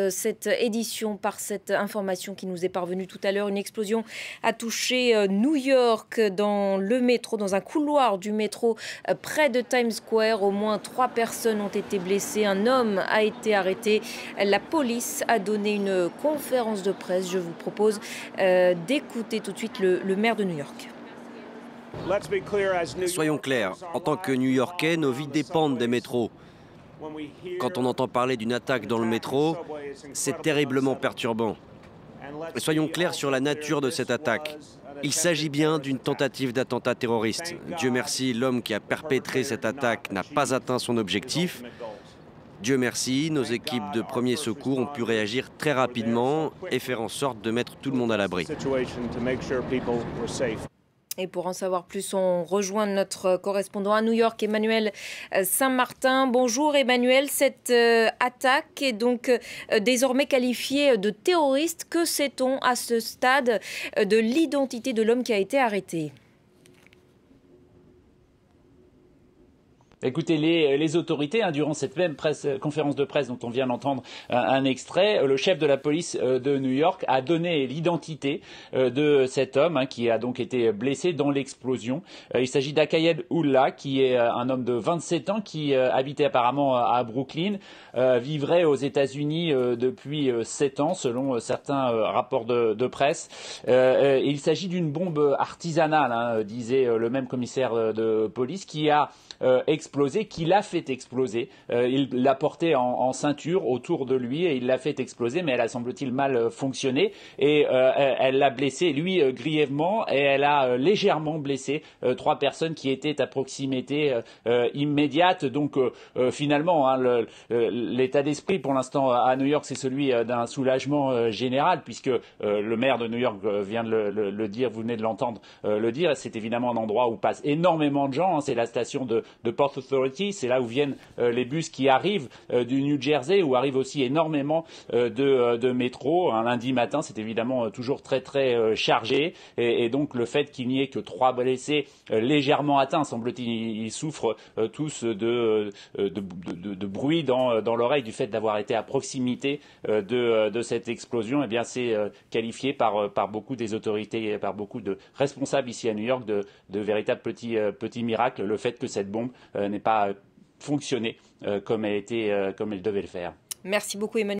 cette édition par cette information qui nous est parvenue tout à l'heure. Une explosion a touché New York dans le métro, dans un couloir du métro près de Times Square. Au moins 3 personnes ont été blessées. Un homme a été arrêté. La police a donné une conférence de presse. Je vous propose d'écouter tout de suite le maire de New York. Soyons clairs, en tant que New-Yorkais, nos vies dépendent des métros. Quand on entend parler d'une attaque dans le métro, c'est terriblement perturbant. Et soyons clairs sur la nature de cette attaque. Il s'agit bien d'une tentative d'attentat terroriste. Dieu merci, l'homme qui a perpétré cette attaque n'a pas atteint son objectif. Dieu merci, nos équipes de premiers secours ont pu réagir très rapidement et faire en sorte de mettre tout le monde à l'abri. Et pour en savoir plus, on rejoint notre correspondant à New York, Emmanuel Saint-Martin. Bonjour Emmanuel, cette attaque est donc désormais qualifiée de terroriste. Que sait-on à ce stade de l'identité de l'homme qui a été arrêté ? Écoutez, les autorités, durant cette même conférence de presse dont on vient d'entendre un extrait, le chef de la police de New York a donné l'identité de cet homme qui a donc été blessé dans l'explosion. Il s'agit d'Akayed Ullah, qui est un homme de 27 ans qui habitait apparemment à Brooklyn, vivrait aux États-Unis depuis 7 ans, selon certains rapports de presse. Il s'agit d'une bombe artisanale, disait le même commissaire de police, qui a explosé, qui l'a fait exploser. Il l'a porté en ceinture autour de lui et il l'a fait exploser, mais elle a semble-t-il mal fonctionné et elle l'a blessé, lui, grièvement, et elle a légèrement blessé 3 personnes qui étaient à proximité immédiate. Donc finalement, l'état d'esprit pour l'instant à New York, c'est celui d'un soulagement général, puisque le maire de New York vient de le dire, vous venez de l'entendre le dire. C'est évidemment un endroit où passent énormément de gens, c'est la station de Port Authority, c'est là où viennent les bus qui arrivent du New Jersey, où arrivent aussi énormément de métro. Un lundi matin, c'est évidemment toujours très très chargé, et donc le fait qu'il n'y ait que 3 blessés légèrement atteints, semble-t-il, ils souffrent tous de bruit dans l'oreille du fait d'avoir été à proximité de cette explosion. Eh bien, c'est qualifié par beaucoup des autorités et par beaucoup de responsables ici à New York de véritables petits miracles, le fait que cette bombe n'ait pas fonctionné comme elle devait le faire. Merci beaucoup Emmanuel.